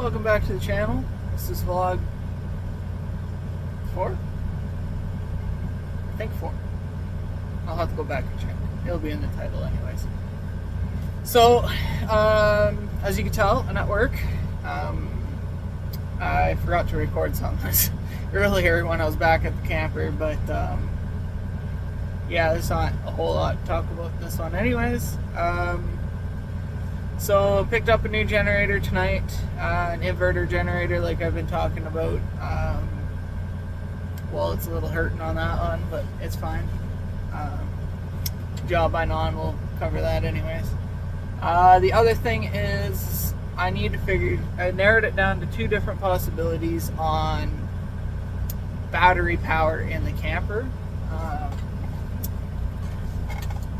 welcome back to the channel. This is vlog 4? I think 4. I'll have to go back and check. It'll be in the title anyways. So, as you can tell, I'm at work. I forgot to record some of this earlier when I was back at the camper, but yeah, there's not a whole lot to talk about this one anyways. So picked up a new generator tonight, an inverter generator like I've been talking about. Well, it's a little hurting on that one, but it's fine. Job I'm on will cover that anyways. The other thing is I narrowed it down to 2 different possibilities on battery power in the camper.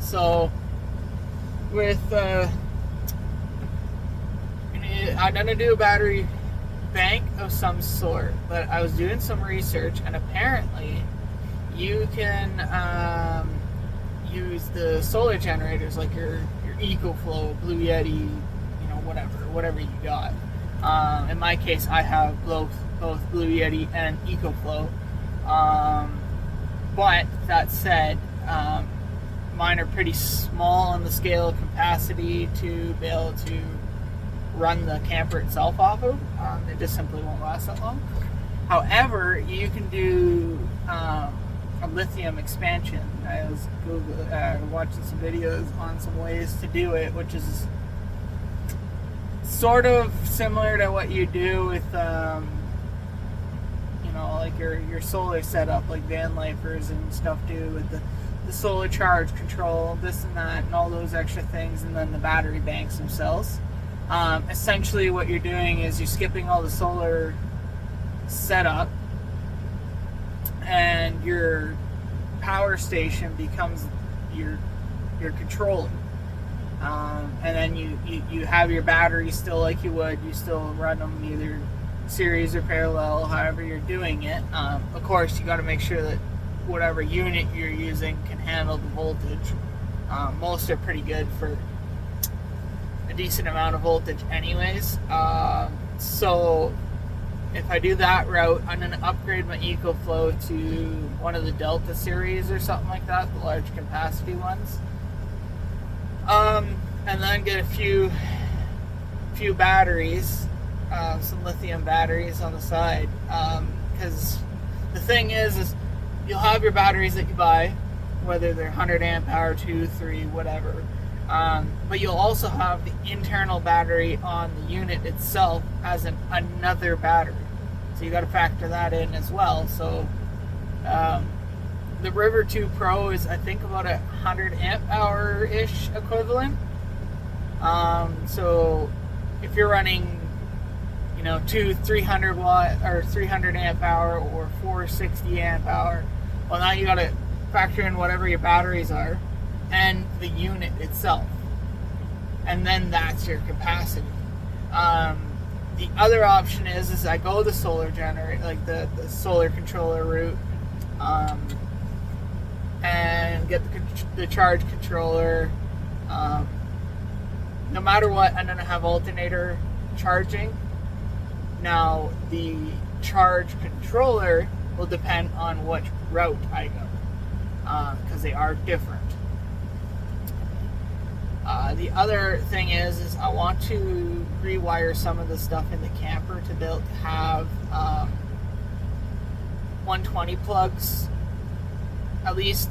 So with I'm gonna do a battery bank of some sort, but I was doing some research and apparently you can use the solar generators like your EcoFlow, Blue Yeti, you know, whatever you got. In my case, I have both Blue Yeti and EcoFlow. But that said, mine are pretty small on the scale of capacity to be able to run the camper itself off of. It just simply won't last that long. However, you can do a lithium expansion. I was watching some videos on some ways to do it, which is sort of similar to what you do with you know, like your solar setup, like van lifers and stuff do with the solar charge control, this and that, and all those extra things, and then the battery banks themselves. Essentially what you're doing is you're skipping all the solar setup and your power station becomes your controller. And then you have your batteries still like you would. You still run them either series or parallel, however you're doing it. Of course, you got to make sure that whatever unit you're using can handle the voltage. Most are pretty good for a decent amount of voltage anyways. So if I do that route, I'm going to upgrade my EcoFlow to one of the Delta series or something like that, the large capacity ones. And then get a few batteries, some lithium batteries on the side. Because the thing is you'll have your batteries that you buy, whether they're 100 amp hour, 2, 3, whatever. But you'll also have the internal battery on the unit itself as another battery. So you got to factor that in as well. So the River 2 Pro is, I think, about 100 amp hour-ish equivalent. So if you're running, you know, 300 watt or 300 amp hour or 460 amp hour, well, now you got to factor in whatever your batteries are and the unit itself, and then that's your capacity. The other option is I go the solar generator, like the solar controller route, and get the charge controller. No matter what, I'm gonna have alternator charging. Now the charge controller will depend on what route I go, because they are different. The other thing is I want to rewire some of the stuff in the camper to be able to have 120 plugs, at least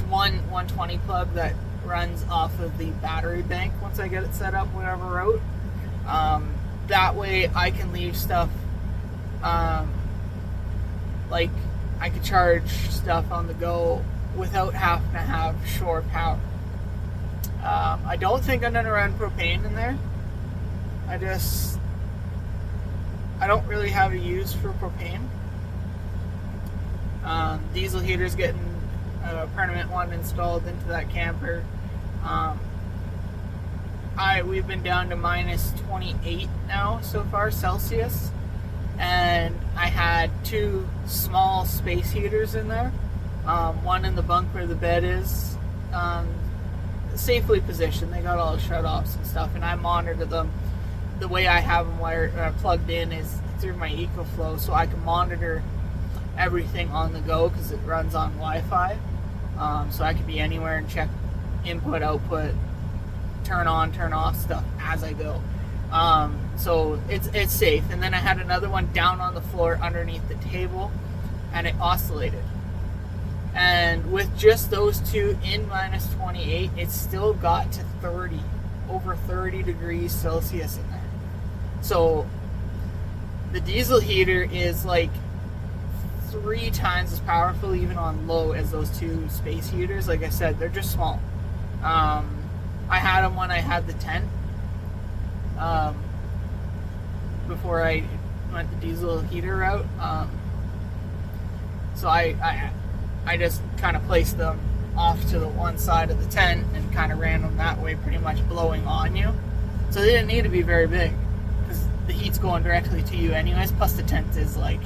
one 120 plug that runs off of the battery bank once I get it set up, whatever route. That way I can leave stuff, like I could charge stuff on the go without having to have shore power. I don't think I'm going to run propane in there. I don't really have a use for propane. Diesel heater's getting a permanent one installed into that camper. We've been down to minus 28 now so far Celsius, and I had 2 small space heaters in there. One in the bunk where the bed is, safely positioned. They got all shut offs and stuff, and I monitor them the way I have them wired plugged in is through my EcoFlow, so I can monitor everything on the go because it runs on Wi-Fi. So I could be anywhere and check input, output, turn on, turn off stuff as I go. So it's safe. And then I had another one down on the floor underneath the table, and it oscillated. And with just those two in minus 28, it still got to 30, over 30 degrees Celsius in there. So the diesel heater is like 3 times as powerful even on low as those two space heaters. Like I said, they're just small. I had them when I had the tent, before I went the diesel heater route. So I just kind of placed them off to the one side of the tent and kind of ran them that way, pretty much blowing on you. So they didn't need to be very big because the heat's going directly to you anyways. Plus the tent is like,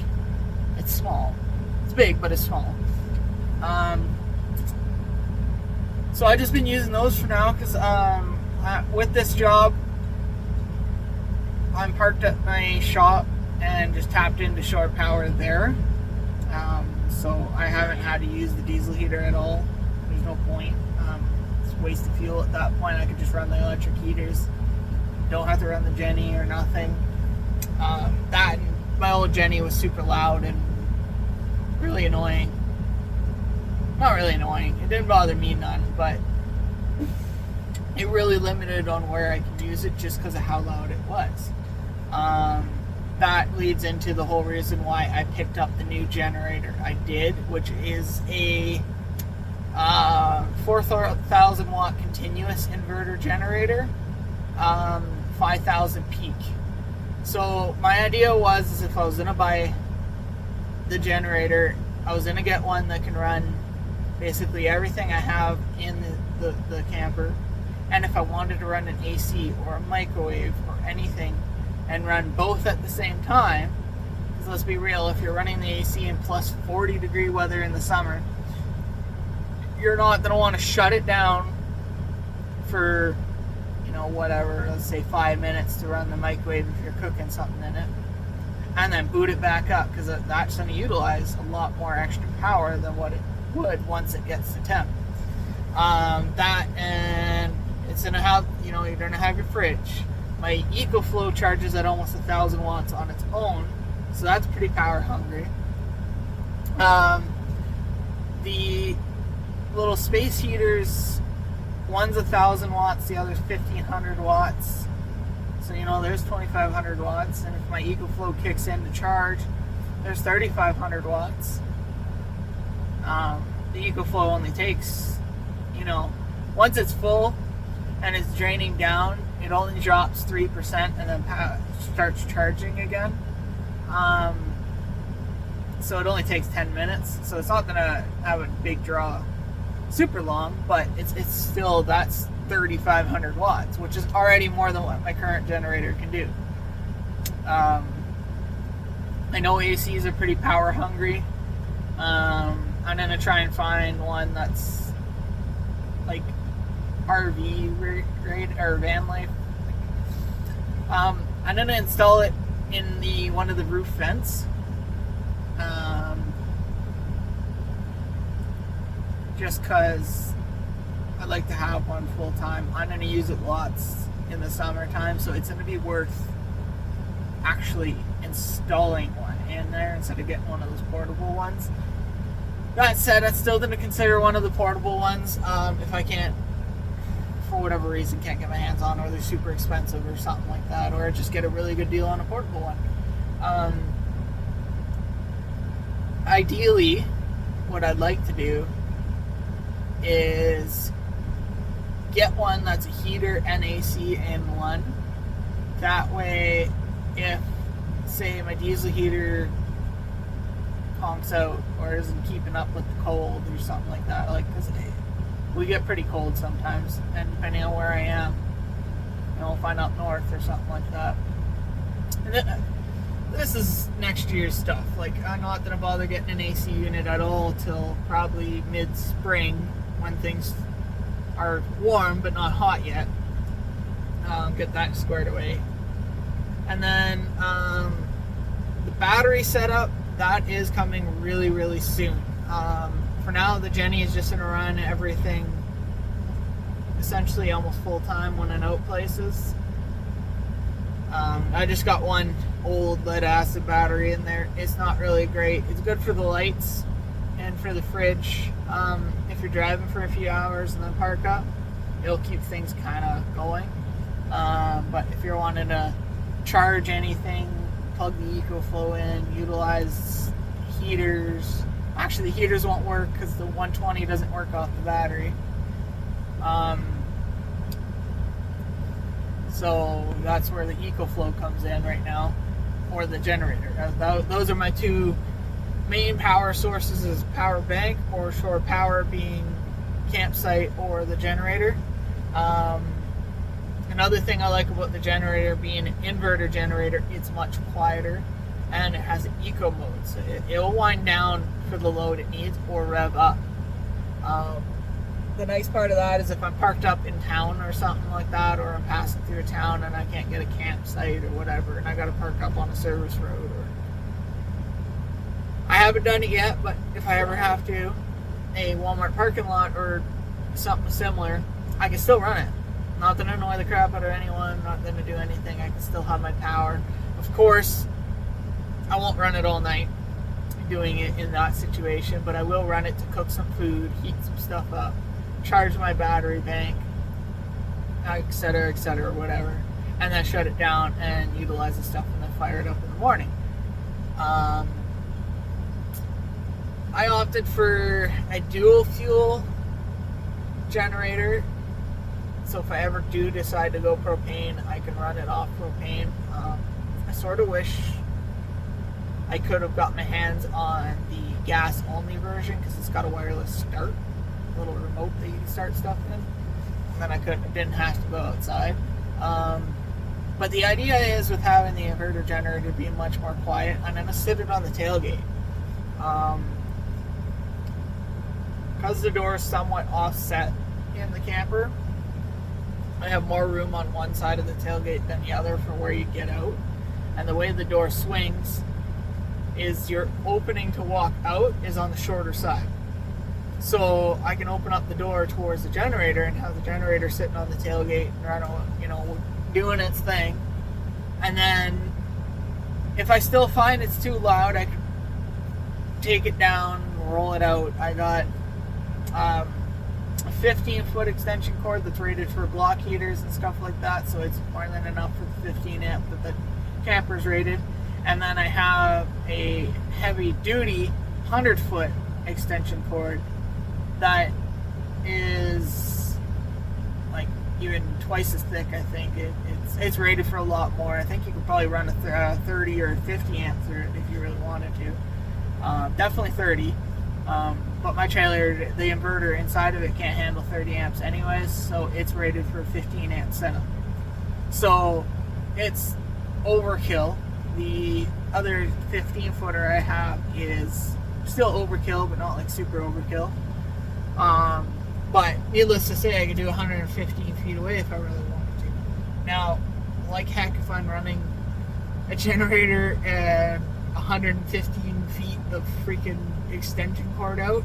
it's small. It's big, but it's small. So I've just been using those for now because with this job, I'm parked at my shop and just tapped into shore power there. So I haven't had to use the diesel heater at all. There's no point. It's a waste of fuel at that point. I could just run the electric heaters. Don't have to run the Jenny or nothing. That and my old Jenny was super loud and really annoying. Not really annoying. It didn't bother me none, but it really limited on where I could use it just because of how loud it was. That leads into the whole reason why I picked up the new generator I did, which is a 4,000 watt continuous inverter generator, 5,000 peak. So my idea was if I was going to buy the generator, I was going to get one that can run basically everything I have in the camper. And if I wanted to run an AC or a microwave or anything and run both at the same time, because let's be real, if you're running the AC in plus 40 degree weather in the summer, you're not going to want to shut it down for, whatever, let's say 5 minutes to run the microwave if you're cooking something in it, and then boot it back up, because that's going to utilize a lot more extra power than what it would once it gets to temp. That, and it's going to have, you're going to have your fridge. My EcoFlow charges at almost 1,000 watts on its own, so that's pretty power hungry. The little space heaters, one's 1,000 watts, the other's 1,500 watts. So there's 2,500 watts, and if my EcoFlow kicks in to charge, there's 3,500 watts. The EcoFlow only takes, once it's full and it's draining down, it only drops 3% and then starts charging again. So it only takes 10 minutes. So it's not going to have a big draw super long, but it's still, that's 3,500 watts, which is already more than what my current generator can do. I know ACs are pretty power hungry. I'm going to try and find one that's like RV grade or van life. I'm going to install it in one of the roof vents. Just because I like to have one full time. I'm going to use it lots in the summertime, so it's going to be worth actually installing one in there instead of getting one of those portable ones. That said, I'm still going to consider one of the portable ones if I can't, for whatever reason, can't get my hands on, or they're super expensive or something like that, or just get a really good deal on a portable one. Ideally, what I'd like to do is get one that's a heater and AC in one. That way, if, say, my diesel heater honks out or isn't keeping up with the cold or something like that, because we get pretty cold sometimes, and depending on where I am, if I'm up north or something like that. And this is next year's stuff. I'm not going to bother getting an AC unit at all till probably mid-spring when things are warm but not hot yet. Get that squared away. And then the battery setup, that is coming really, really soon. For now, the Jenny is just going to run everything essentially almost full time when in out places. I just got one old lead acid battery in there. It's not really great. It's good for the lights and for the fridge. If you're driving for a few hours and then park up, it'll keep things kind of going. But if you're wanting to charge anything, plug the EcoFlow in, utilize heaters. Actually, the heaters won't work because the 120 doesn't work off the battery. So that's where the EcoFlow comes in right now, or the generator. Those are my two main power sources: is power bank or shore power, being campsite or the generator. Another thing I like about the generator, being an inverter generator, it's much quieter, and it has an eco mode, so it'll wind down for the load it needs or rev up. The nice part of that is if I'm parked up in town or something like that, or I'm passing through a town and I can't get a campsite or whatever, and I got to park up on a service road, or I haven't done it yet, but if I ever have to, a Walmart parking lot or something similar, I can still run it. Not going to annoy the crap out of anyone, not going to do anything. I can still have my power. Of course, I won't run it all night doing it in that situation, but I will run it to cook some food, heat some stuff up, charge my battery bank, etc., whatever, and then shut it down and utilize the stuff and then fire it up in the morning. I opted for a dual fuel generator, so if I ever do decide to go propane, I can run it off propane. I sort of wish I could have got my hands on the gas only version, because it's got a wireless start, a little remote that you can start stuff in, and then I didn't have to go outside. But the idea is, with having the inverter generator being much more quiet, I'm going to sit it on the tailgate. Because the door is somewhat offset in the camper, I have more room on one side of the tailgate than the other for where you get out. And the way the door swings is your opening to walk out is on the shorter side. So I can open up the door towards the generator and have the generator sitting on the tailgate and doing its thing. And then if I still find it's too loud, I can take it down, roll it out. I got a 15-foot extension cord that's rated for block heaters and stuff like that, so it's more than enough for the 15 amp that the camper's rated. And then I have a heavy-duty 100-foot extension cord that is like even twice as thick. I think it's rated for a lot more. I think you could probably run a 30 or 50 amp through it if you really wanted to. Definitely 30. But my trailer, the inverter inside of it can't handle 30 amps anyways, so it's rated for a 15 amp setup. So it's overkill. The other 15 footer I have is still overkill, but not like super overkill. But needless to say, I can do 115 feet away if I really wanted to. Now, like heck, if I'm running a generator and 115 feet of freaking extension cord out,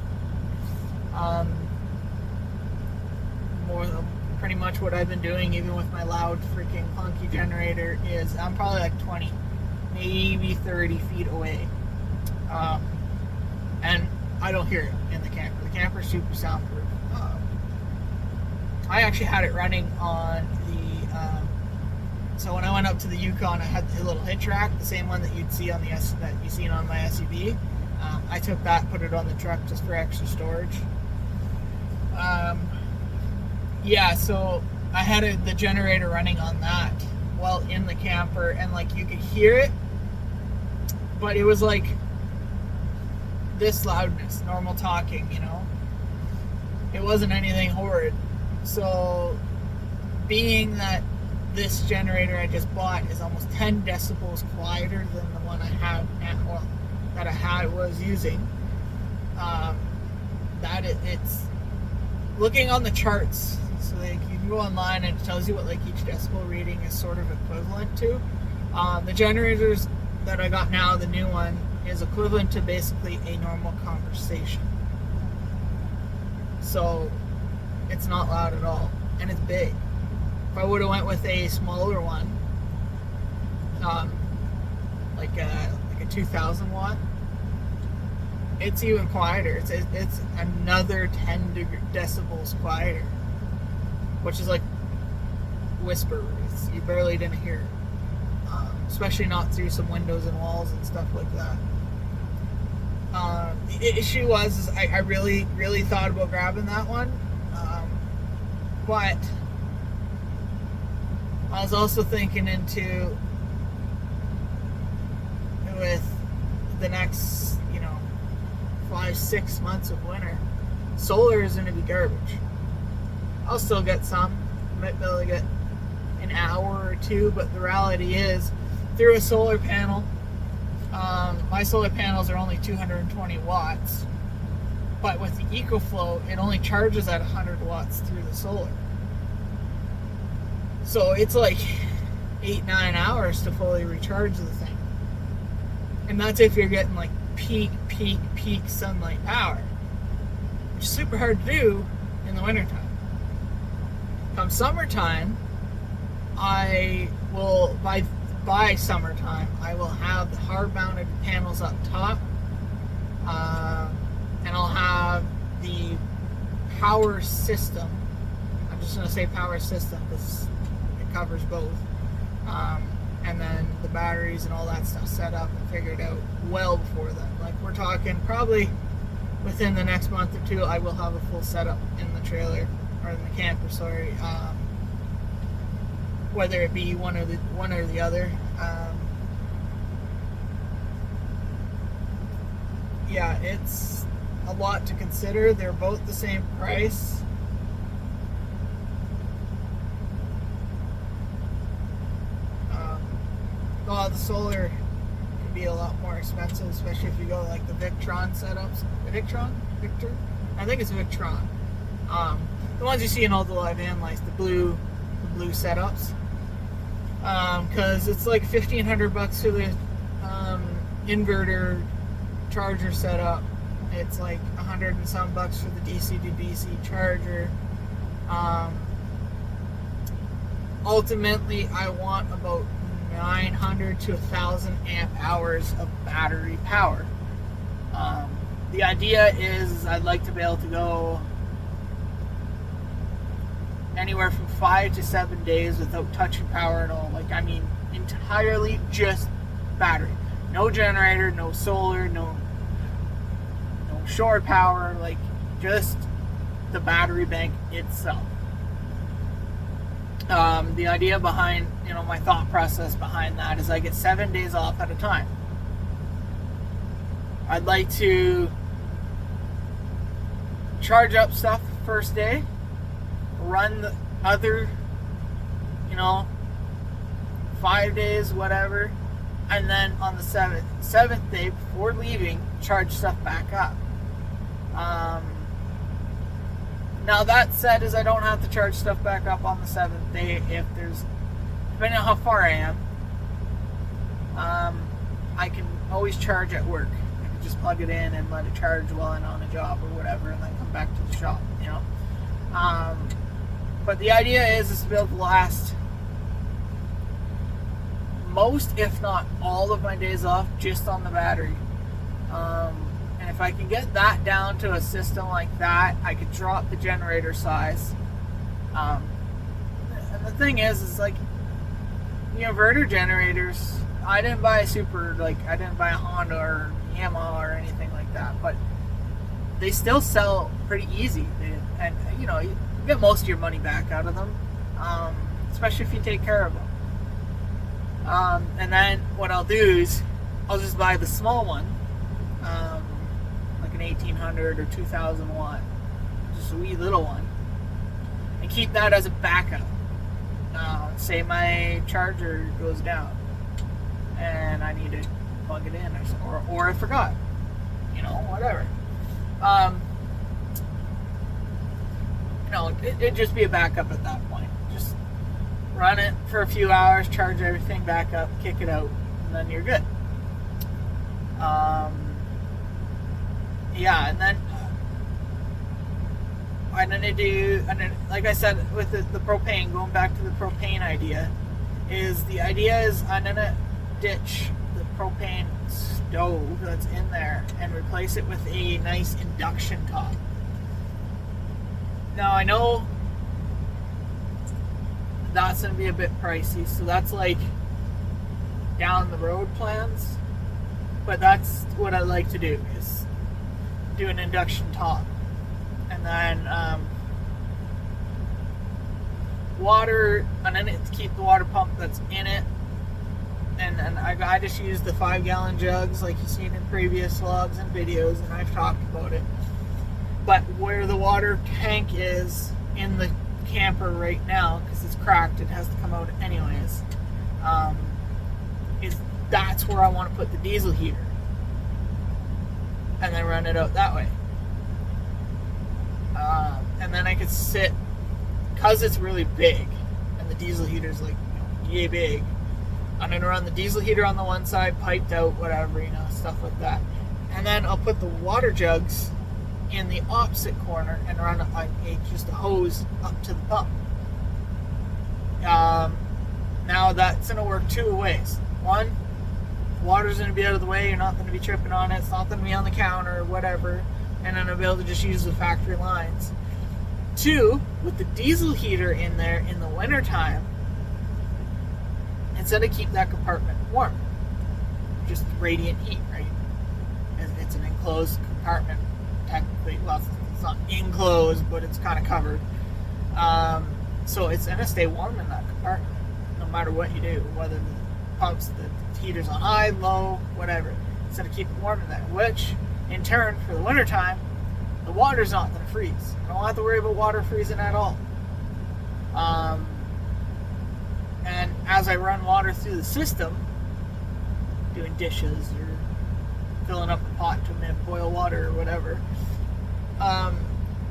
more than pretty much what I've been doing, even with my loud freaking clunky generator, is I'm probably like 20, maybe 30 feet away, and I don't hear it in the camper. The camper's super soundproof. I actually had it running on the so when I went up to the Yukon, I had the little hitch rack, the same one that you'd see on that you seen on my SUV. I took that, put it on the truck just for extra storage. Yeah, so I had the generator running on that while in the camper, and like you could hear it, but it was like this loudness, normal talking, It wasn't anything horrid. So being that this generator I just bought is almost 10 decibels quieter than the one I have now, that I was using, it's looking on the charts. So like you can go online and it tells you what like each decibel reading is sort of equivalent to. The generators that I got now, the new one, is equivalent to basically a normal conversation. So it's not loud at all, and it's big. If I would have went with a smaller one, like a 2,000 watt, it's even quieter. It's another 10 decibels quieter, which is like whisper. You barely didn't hear it. Especially not through some windows and walls and stuff like that. The issue was I really, really thought about grabbing that one, but I was also thinking into with the next, 5-6 months of winter, solar is going to be garbage. I'll still get some. I might be able to get an hour or two, but the reality is, through a solar panel, my solar panels are only 220 watts, but with the EcoFlow, it only charges at 100 watts through the solar. So it's like 8-9 hours to fully recharge the thing. And that's if you're getting like peak sunlight power, which is super hard to do in the wintertime. Come summertime, I will, by summertime, I will have the hard-mounted panels up top, and I'll have the power system. I'm just going to say power system because it covers both. And then the batteries and all that stuff set up and figured out well before then. Like, we're talking probably within the next month or two, I will have a full setup in the trailer, or in the camper, sorry. Whether it be one or the other. Yeah, it's a lot to consider. They're both the same price. Well, the solar can be a lot more expensive, especially if you go like the Victron setups. Victor? I think it's Victron. The ones you see in all the live van lights, the blue setups. Because it's like $1,500 for the inverter charger setup. It's like $100 and some bucks for the DC to DC charger. Ultimately, I want about 900 to 1,000 amp hours of battery power. The idea is I'd like to be able to go anywhere from 5 to 7 days without touching power at all. Like, I mean, entirely just battery. No generator, no solar, no shore power, like just the battery bank itself. The idea behind, my thought process behind that is I get 7 days off at a time. I'd like to charge up stuff the first day, run the other, 5 days, whatever, and then on the seventh day before leaving, charge stuff back up. Now that said, is I don't have to charge stuff back up on the 7th day if there's, depending on how far I am, I can always charge at work. I can just plug it in and let it charge while I'm on a job or whatever, and then come back to the shop, But the idea is to be able to last most, if not all, of my days off just on the battery. And if I can get that down to a system like that, I could drop the generator size. And the thing is like, the inverter generators, I didn't buy I didn't buy a Honda or Yamaha or anything like that, but they still sell pretty easy. And you get most of your money back out of them, especially if you take care of them. And then what I'll do is I'll just buy the small one, like an 1800 or 2000 watt, just a wee little one, and keep that as a backup. Say my charger goes down and I need to plug it in, or I forgot, whatever. It'd just be a backup at that point. Just run it for a few hours, charge everything back up, kick it out, and then you're good. Yeah, and then I'm gonna do, and then, like I said, with the propane, going back to the propane idea, the idea is I'm gonna ditch the propane stove that's in there and replace it with a nice induction top. Now I know that's gonna be a bit pricey, so that's like down the road plans. But that's what I like to do, is do an induction top, and then water, and then to keep the water pump that's in it. And I just use the 5-gallon jugs like you've seen in previous vlogs and videos, and I've talked about it. But where the water tank is in the camper right now, because it's cracked, it has to come out anyways, that's where I want to put the diesel heater, and then run it out that way. And then I could sit, because it's really big, and the diesel heater's like, yay big, I'm going to run the diesel heater on the one side, piped out, whatever, stuff like that. And then I'll put the water jugs in the opposite corner and run just a hose up to the pump. Now that's going to work two ways. One, water's going to be out of the way, you're not going to be tripping on it, it's not going to be on the counter or whatever, and then I'll be able to just use the factory lines. Two, with the diesel heater in there in the wintertime, it's going to keep that compartment warm. Just radiant heat, right? It's an enclosed compartment, technically. Well, it's not enclosed, but it's kind of covered. So it's going to stay warm in that compartment, no matter what you do, whether the pumps, the heater's on high, low, whatever. It's going to keep it warm in there, which, in turn, for the wintertime, the water's not going to freeze. I don't have to worry about water freezing at all. And as I run water through the system, doing dishes or filling up a pot to boil water or whatever,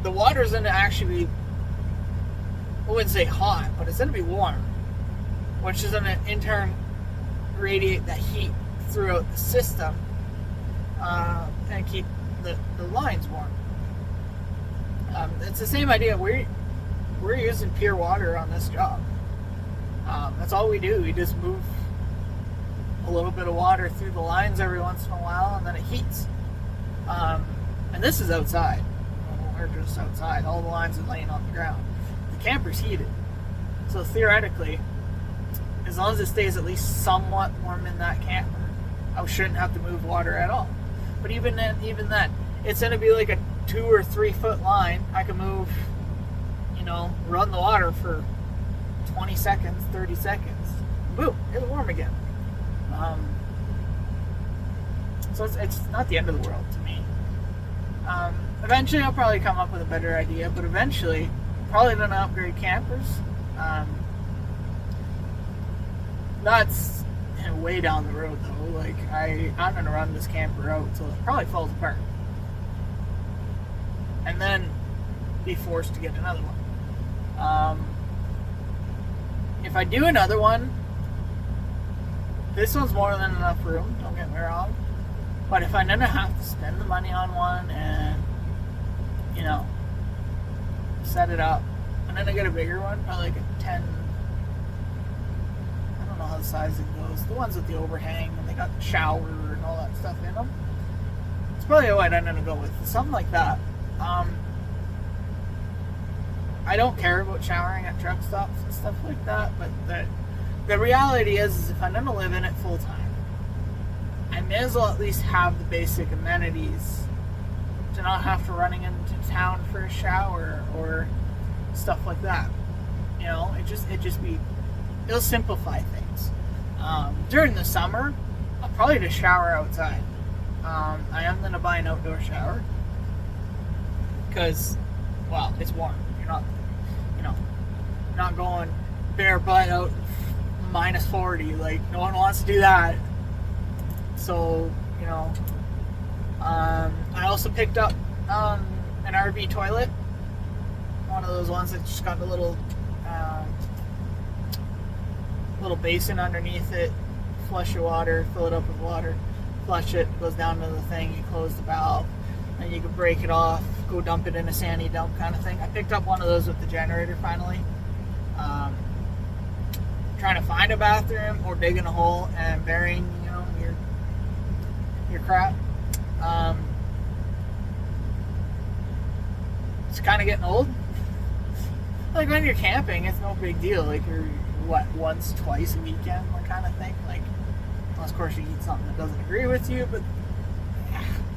the water's going to actually be, I wouldn't say hot, but it's going to be warm, which is going to in turn radiate that heat throughout the system and keep the lines warm. It's the same idea. We're using pure water on this job. That's all we do. We just move a little bit of water through the lines every once in a while, and then it heats. And this is outside. We're just outside. All the lines are laying on the ground. The camper's heated. So theoretically, as long as it stays at least somewhat warm in that camper, I shouldn't have to move water at all. But even then, it's going to be like a 2 or 3 foot line. I can move, run the water for 20 seconds, 30 seconds. Boom, it's warm again. So it's not the end of the world to me. Eventually I'll probably come up with a better idea, but eventually probably going to upgrade campers. That's way down the road though. Like I'm going to run this camper out until it probably falls apart, and then be forced to get another one. If I do another one, this one's more than enough room, don't get me wrong. But if I'm going to have to spend the money on one and, set it up, and then I get a bigger one, probably like a 10, I don't know how the sizing goes, the ones with the overhang, and they got the shower and all that stuff in them. It's probably what I'm going to go with, something like that. I don't care about showering at truck stops and stuff like that, but the reality is if I'm going to live in it full time, I may as well at least have the basic amenities to not have to running into town for a shower or stuff like that. It'll simplify things. During the summer, I'll probably just shower outside. I am going to buy an outdoor shower because, well, it's warm. You're not going bare butt out minus 40. Like, no one wants to do that. So, I also picked up an RV toilet. One of those ones that just got a little little basin underneath it, flush your water, fill it up with water, flush it, goes down to the thing, you close the valve, and you can break it off, go dump it in a sandy dump kind of thing. I picked up one of those with the generator finally. Trying to find a bathroom or digging a hole and burying, your crap. It's kind of getting old. Like when you're camping, it's no big deal. Like you're once, twice a weekend, kind of thing. Like, unless of course you eat something that doesn't agree with you, but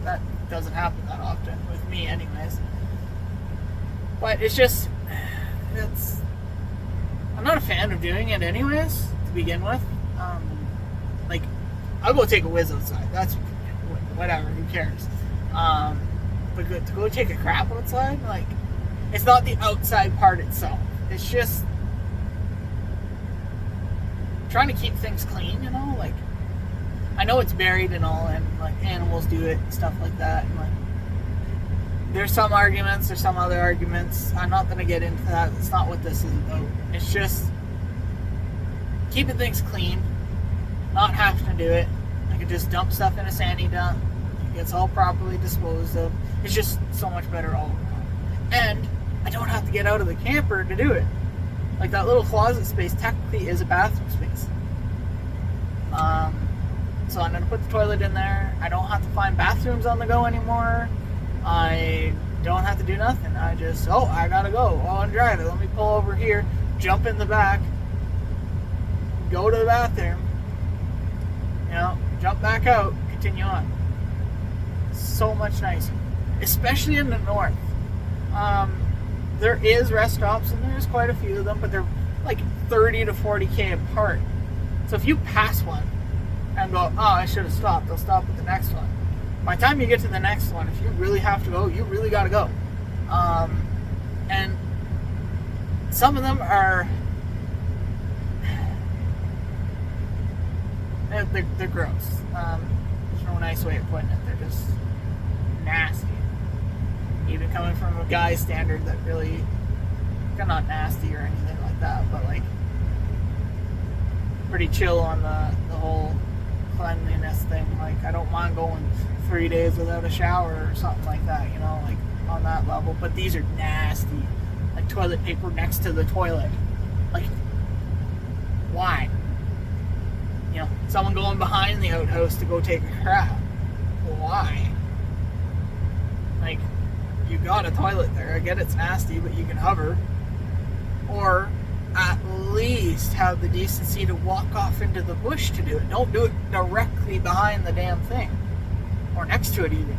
that doesn't happen that often with me, anyways. But I'm not a fan of doing it, anyways. To begin with, like I'll go take a whiz outside. That's whatever. Who cares? But to go take a crap outside, like, it's not the outside part itself. It's just trying to keep things clean, like, I know it's buried and all, and like animals do it and stuff like that, and like there's some arguments, there's some other arguments. I'm not going to get into that. It's not what this is about. It's just keeping things clean, not having to do it. I could just dump stuff in a sandy dump. It gets all properly disposed of. It's just so much better all around. And I don't have to get out of the camper to do it. Like that little closet space technically is a bathroom space. So I'm going to put the toilet in there. I don't have to find bathrooms on the go anymore. I don't have to do nothing. I just, I gotta go. I'm driving. Let me pull over here, jump in the back, go to the bathroom, jump back out, continue on. So much nicer. Especially in the north. There is rest stops, and there's quite a few of them, but they're like 30 to 40K apart. So if you pass one and go, I should have stopped, I'll stop at the next one. By the time you get to the next one, if you really have to go, you really got to go. And some of them are, they're gross. There's no nice way of putting it. They're just nasty. Even coming from a guy standard that really, not nasty or anything like that, but like pretty chill on the whole cleanliness thing. Like, I don't mind going 3 days without a shower or something like that, like on that level. But these are nasty. Like toilet paper next to the toilet. Like, why? Someone going behind the outhouse to go take a crap. Why? Like, you got a toilet there. I get it's nasty, but you can hover. Or at least have the decency to walk off into the bush to do it. Don't do it directly behind the damn thing. Or next to it even.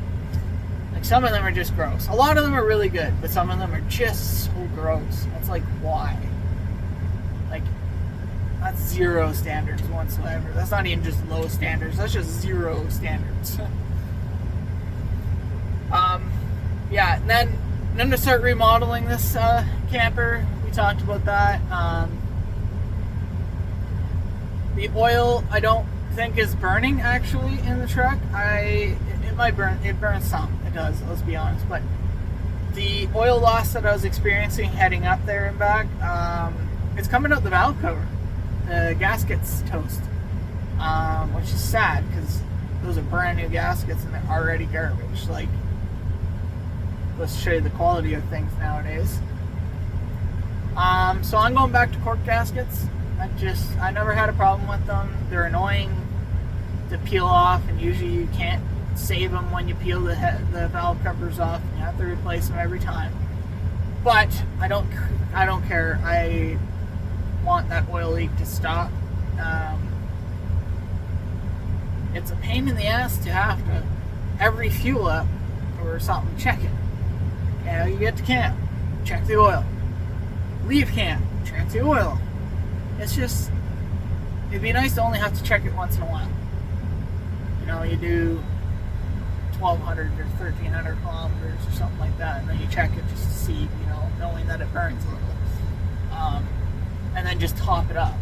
Like, some of them are just gross. A lot of them are really good, but some of them are just so gross. It's like, why? Like, that's zero standards whatsoever. That's not even just low standards. That's just zero standards. Yeah, and then to start remodeling this camper, we talked about that. The oil, I don't think is burning actually in the truck. It might burn. It burns some. It does. Let's be honest. But the oil loss that I was experiencing heading up there and back, it's coming out the valve cover. The gasket's toast, which is sad because those are brand new gaskets and they're already garbage. Like, let's show you the quality of things nowadays. So I'm going back to cork gaskets. I never had a problem with them. They're annoying to peel off, and usually you can't save them when you peel the valve covers off. You have to replace them every time. But I don't care. I want that oil leak to stop. It's a pain in the ass to have to every fuel up or something check it. You get to camp, check the oil. Leave camp, check the oil. It's just, it'd be nice to only have to check it once in a while. You do 1,200 or 1,300 kilometers or something like that, and then you check it just to see, knowing that it burns a little. And then just top it up.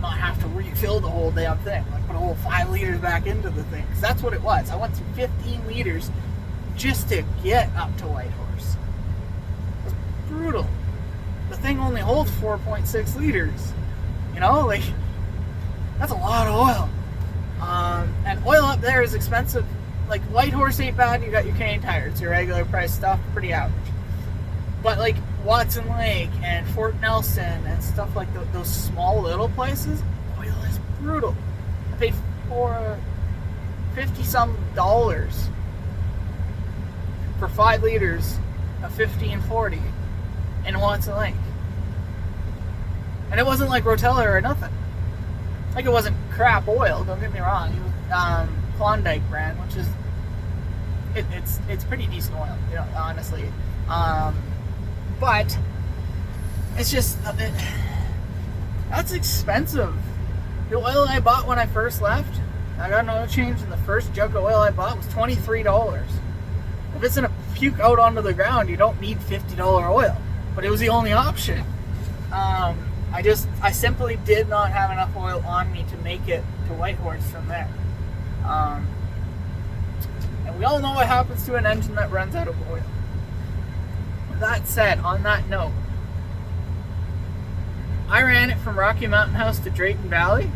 Not have to refill the whole damn thing. Like, put a whole 5 liters back into the thing. Because that's what it was. I went through 15 liters just to get up to Whitehorse. It was brutal. The thing only holds 4.6 liters. Like, That's a lot of oil. And oil up there is expensive. Like, Whitehorse ain't bad. You got your Canadian Tire. It's your regular price stuff. Pretty average. But, like, Watson Lake and Fort Nelson and stuff like those small little places, oil is brutal. I paid for $50-some for 5 liters of 50 and 40 in Watson Lake. And it wasn't like Rotella or nothing. Like, it wasn't crap oil, don't get me wrong. It was Klondike brand, which is it's pretty decent oil, you know, honestly. But it's just that's expensive. The oil I bought when I first left, I got no change, and the first jug of oil I bought was $23. If it's gonna puke out onto the ground, you don't need $50 oil. But it was the only option. I simply did not have enough oil on me to make it to Whitehorse from there. And we all know what happens to an engine that runs out of oil. That said, on that note, I ran it from Rocky Mountain House to Drayton Valley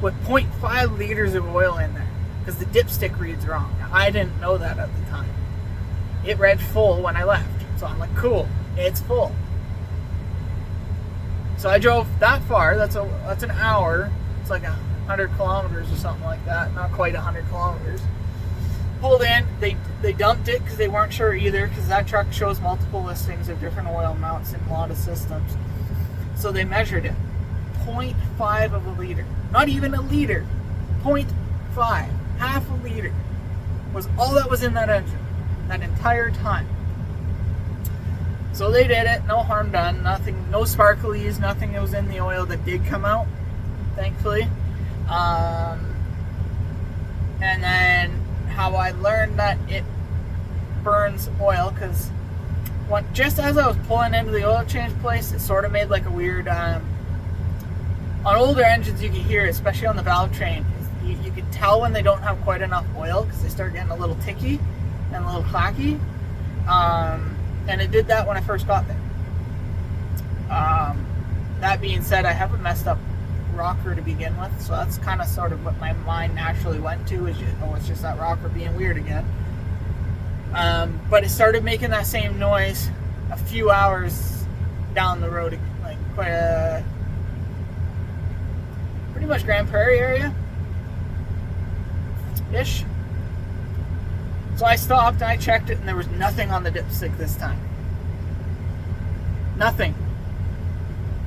with 0.5 liters of oil in there because the dipstick reads wrong. I didn't know that at the time. It read full when I left. So I'm like, cool, it's full. So I drove that far. That's an hour. It's like 100 kilometers or something like that. Not quite 100 kilometers. Pulled in. They dumped it because they weren't sure either, because that truck shows multiple listings of different oil amounts in a lot of systems. So they measured it. 0.5 of a liter. Not even a liter. 0.5. Half a liter was all that was in that engine that entire time. So they did it, no harm done, nothing, no sparklies, nothing that was in the oil that did come out, thankfully. And then how I learned that it burns oil, because just as I was pulling into the oil change place, it sort of made like a weird, on older engines you can hear, especially on the valve train, you can tell when they don't have quite enough oil, because they start getting a little ticky and a little clacky. And it did that when I first got there. That being said, I have a messed up rocker to begin with, so that's kind of sort of what my mind naturally went to, is it's just that rocker being weird again. But it started making that same noise a few hours down the road, like pretty much Grand Prairie area ish. So I stopped and I checked it, and there was nothing on the dipstick this time. Nothing.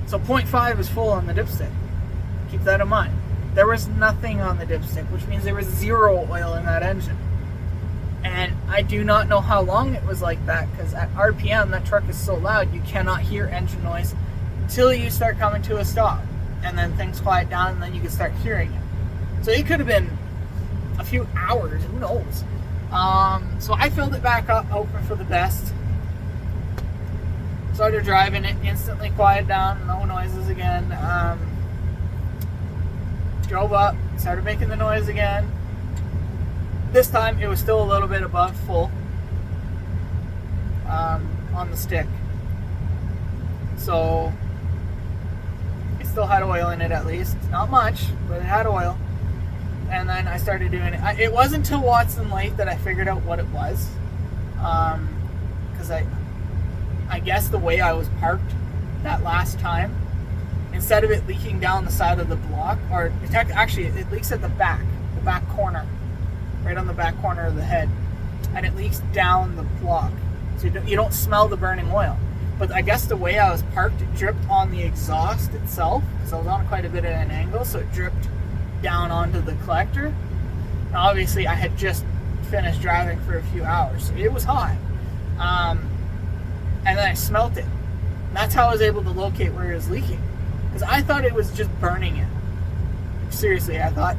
So 0.5 is full on the dipstick. Keep that in mind. There was nothing on the dipstick, which means there was zero oil in that engine. And I do not know how long it was like that, because at RPM, that truck is so loud, you cannot hear engine noise until you start coming to a stop. And then things quiet down, and then you can start hearing it. So it could have been a few hours, who knows? So I filled it back up, hoping for the best. Started driving it, instantly quieted down, no noises again. Drove up, started making the noise again. This time it was still a little bit above full on the stick. So it still had oil in it at least. Not much, but it had oil. And then I started doing it. It wasn't until Watson Lake that I figured out what it was. Because I guess the way I was parked that last time, instead of it leaking down the side of the block, or actually it leaks at the back corner, right on the back corner of the head, and it leaks down the block. So you don't smell the burning oil. But I guess the way I was parked, it dripped on the exhaust itself, because I was on quite a bit of an angle, so it dripped down onto the collector. Now, obviously I had just finished driving for a few hours, so it was hot. And then I smelt it. And that's how I was able to locate where it was leaking, because I thought it was just burning it. Seriously, I thought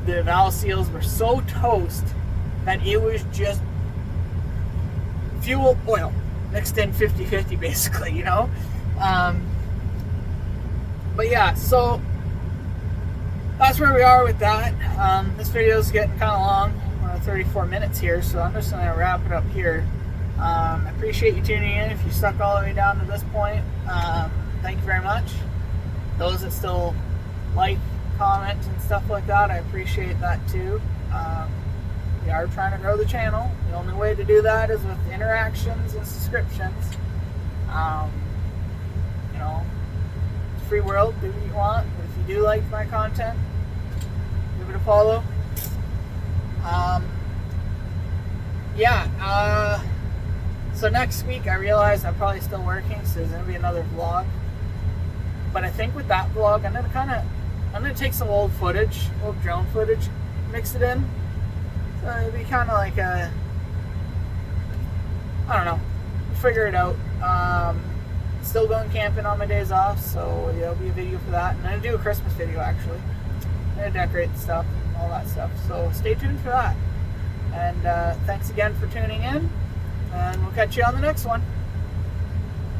the valve seals were so toast that it was just fuel oil mixed in 50-50 basically, you know. But yeah, so that's where we are with that. This video is getting kind of long. We're at 34 minutes here, so I'm just going to wrap it up here. I appreciate you tuning in. If you stuck all the way down to this point, thank you very much. Those that still like, comment, and stuff like that. I appreciate that too. We are trying to grow the channel. The only way to do that is with interactions and subscriptions. You know, it's a free world. Do what you want. But if you do like my content, give it a follow. So next week I realized I'm probably still working, so there's gonna be another vlog. But I think with that vlog, I'm gonna take some old footage, old drone footage, mix it in. So it'll be kind of like I don't know, figure it out. Still going camping on my days off, so there'll be a video for that. And I'm gonna do a Christmas video actually. I'm gonna decorate the stuff and all that stuff. So stay tuned for that. And thanks again for tuning in. And we'll catch you on the next one.